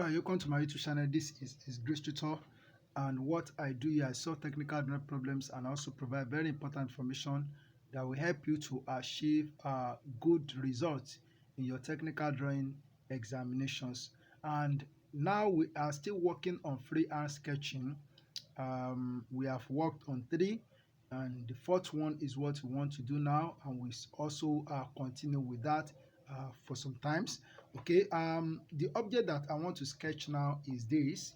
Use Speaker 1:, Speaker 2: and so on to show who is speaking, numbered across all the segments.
Speaker 1: Hi, welcome to my YouTube channel. This is Grace Tutor, and what I do here, I solve technical drawing problems and also provide very important information that will help you to achieve good results in your technical drawing examinations. And now we are still working on freehand sketching. We have worked on 3, and the 4th one is what we want to do now, and we also continue with that for some times. Okay, the object that I want to sketch now is this.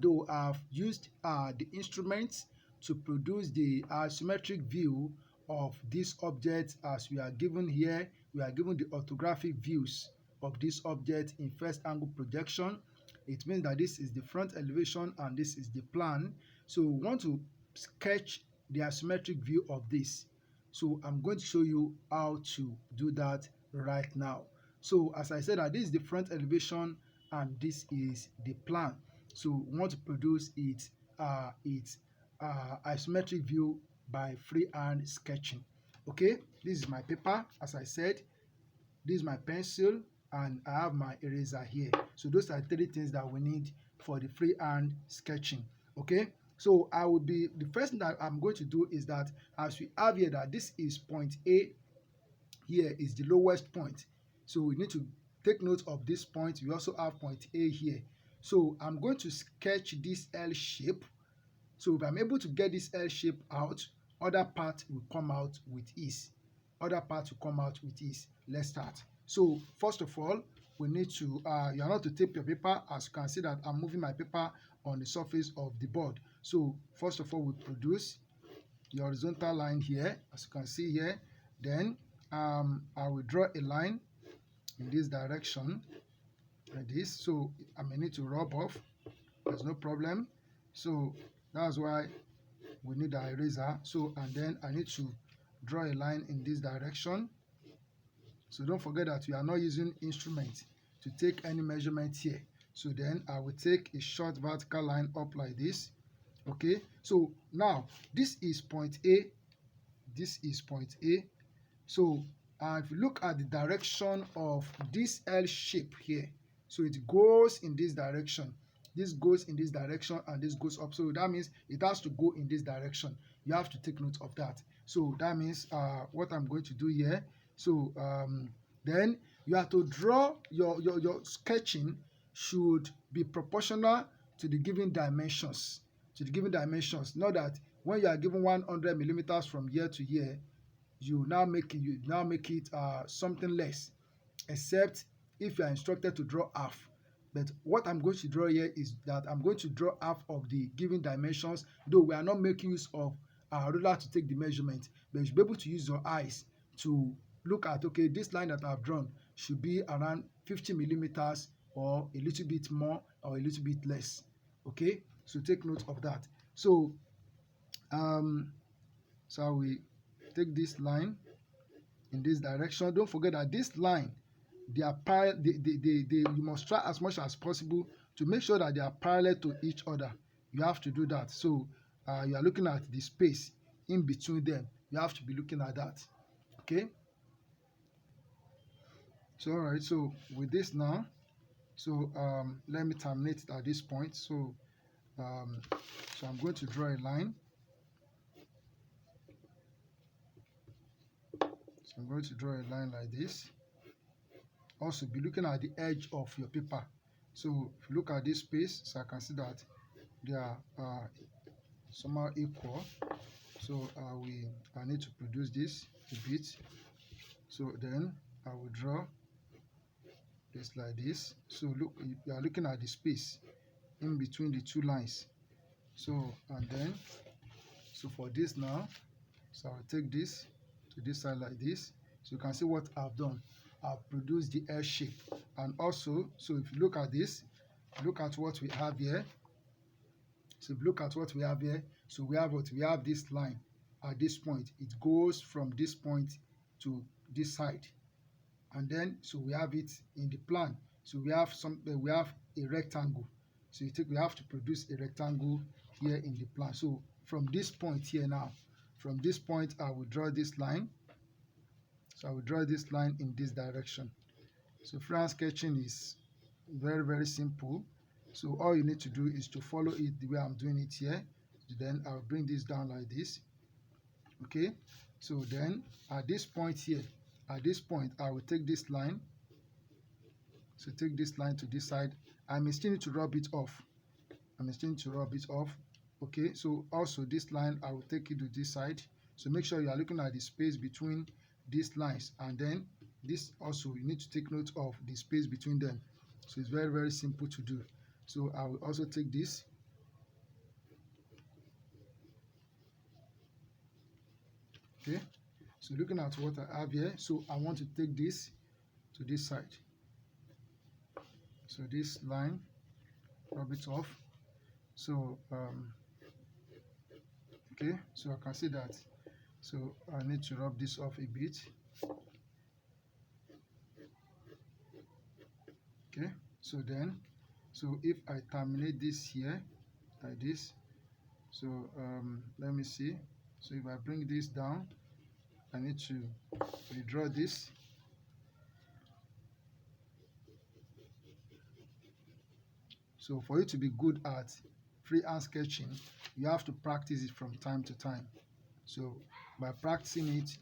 Speaker 1: Though I've used the instruments to produce the isometric view of this object, as we are given here. We are given the orthographic views of this object in first angle projection. It means that this is the front elevation and this is the plan. So we want to sketch the isometric view of this. So I'm going to show you how to do that right now. So as I said, that this is the front elevation and this is the plan. So we want to produce its isometric view by freehand sketching. Okay, this is my paper. As I said, this is my pencil and I have my eraser here. So those are 3 things that we need for the freehand sketching. Okay, so the first thing that I'm going to do is that, as we have here, that this is point A, here is the lowest point. So we need to take note of this point. We also have point A here. So I'm going to sketch this L shape. So if I'm able to get this L shape out, other part will come out with ease. Other parts will come out with ease. Let's start. So first of all, we need to, you are not to tape your paper. As you can see that I'm moving my paper on the surface of the board. So first of all, we produce the horizontal line here, as you can see here. Then I will draw a line in this direction like this. So I may need to rub off. There's no problem. So that's why we need the eraser. So, and then I need to draw a line in this direction. So don't forget that we are not using instrument to take any measurement here. So then I will take a short vertical line up like this. Okay, so now this is point A. This is point A. So if you look at the direction of this L shape here, so it goes in this direction. This goes in this direction and this goes up. So that means it has to go in this direction. You have to take note of that. So that means what I'm going to do here. So then you have to draw your sketching should be proportional to the given dimensions. To the given dimensions. Not that when you are given 100 millimeters from here to here, you now make it something less, except if you are instructed to draw half. But what I'm going to draw here is that I'm going to draw half of the given dimensions, though we are not making use of a ruler to take the measurement, but you should be able to use your eyes to look at, okay, this line that I've drawn should be around 50 millimeters or a little bit more or a little bit less. Okay, so take note of that. So so we take this line in this direction. Don't forget that this line, they are you must try as much as possible to make sure that they are parallel to each other. You have to do that. So you are looking at the space in between them. You have to be looking at that. Okay, so all right, so with this now, so let me terminate at this point. So so I'm going to draw a line. So I'm going to draw a line like this. Also be looking at the edge of your paper. So if you look at this space, so I can see that they are somehow equal. So I need to produce this a bit. So then I will draw this like this. So look, you are looking at the space in between the 2 lines. So and then, so for this now, so I'll take this to this side like this. So you can see what I've done. I've produced the L shape. And also, so if you look at this, look at what we have here. So if you look at what we have here, so we have what we have, this line at this point. It goes from this point to this side. And then so we have it in the plan. So we have a rectangle. So we have to produce a rectangle here in the plan. So from this point here now, from this point I will draw this line. So I will draw this line in this direction. So freehand sketching is Very, very simple. So all you need to do is to follow it the way I'm doing it here. Then I'll bring this down like this. Okay, so then at this point here, at this point I will take this line. So take this line to this side. I may still need to rub it off. I may still need to rub it off. Okay, so also this line I will take it to this side. So make sure you are looking at the space between these lines, and then this also you need to take note of the space between them. So it's very, very simple to do. So I will also take this. Okay, so looking at what I have here, so I want to take this to this side. So this line, rub it off. So okay, so I can see that. So I need to rub this off a bit. Okay, so then, so if I terminate this here like this, so let me see. So if I bring this down, I need to redraw this. So for you to be good at freehand sketching, you have to practice it from time to time. So by practicing it,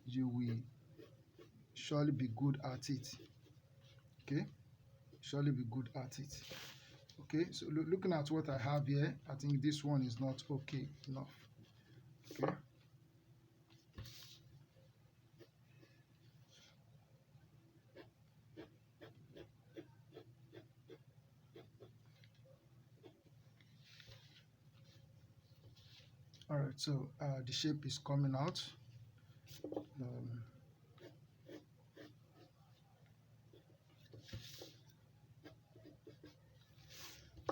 Speaker 1: you will surely be good at it. Okay, surely be good at it. Okay, so looking at what I have here, I think this one is not okay enough. Okay, all right, so the shape is coming out.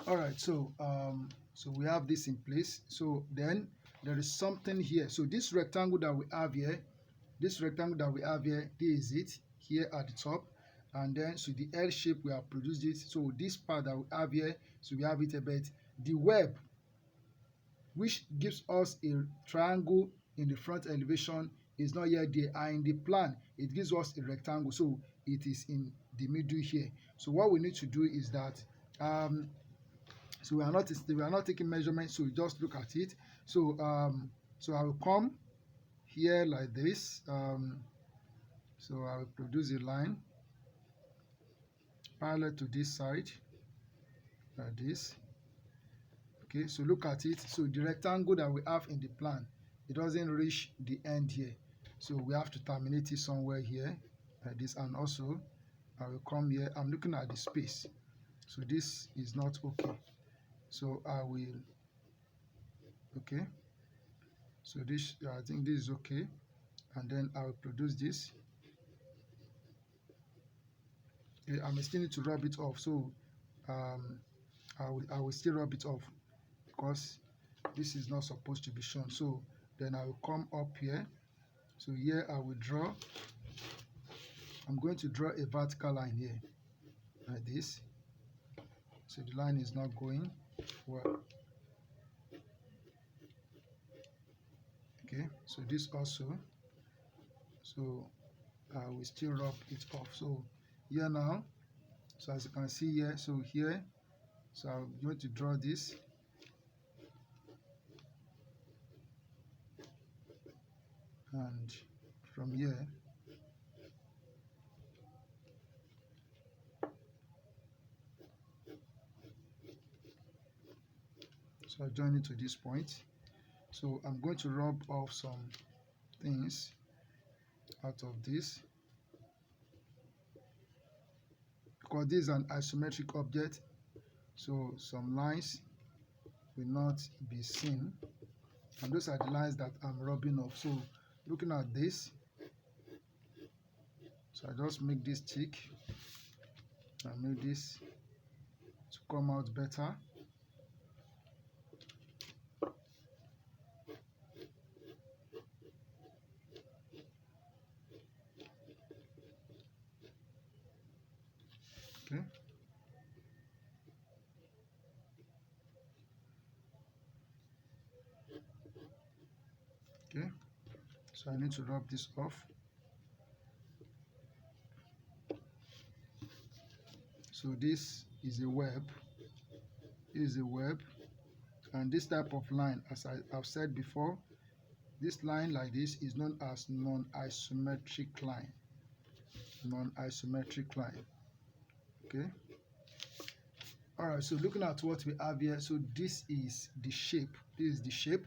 Speaker 1: All right, so so we have this in place. So then there is something here. So this rectangle that we have here, this is it here at the top, and then so the L shape we have produced it. So this part that we have here, so we have it a bit. The web, which gives us a triangle in the front elevation, is not yet there, and in the plan it gives us a rectangle, so it is in the middle here. So what we need to do is that so we are not taking measurements, so we just look at it. So so I will come here like this. So I will produce a line parallel to this side like this. Okay, so look at it. So the rectangle that we have in the plan, it doesn't reach the end here, so we have to terminate it somewhere here like this. And also I will come here. I'm looking at the space, so this is not okay, so I will, okay, so this, I think this is okay, and then I will produce this. Okay, I may still need to rub it off, so I will still rub it off because this is not supposed to be shown. So then I will come up here. So here I will draw, I'm going to draw a vertical line here like this. So the line is not going well. Okay, so this also, so I will still rub it off. So here now, so as you can see here, so here, so I'm going to draw this. And from here, so I join it to this point. So I'm going to rub off some things out of this, because this is an isometric object, so some lines will not be seen, and those are the lines that I'm rubbing off. So looking at this, so I just make this thick and make this to come out better. Okay, okay, so I need to rub this off. So this is a web. This is a web. And this type of line, as I've said before, this line like this is known as non-isometric line. Non-isometric line. Okay. All right, so looking at what we have here, so this is the shape. This is the shape.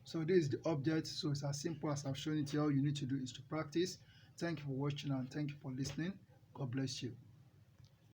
Speaker 1: So this is the object. So it's as simple as I've shown it here. All you need to do is to practice. Thank you for watching and thank you for listening. God bless you.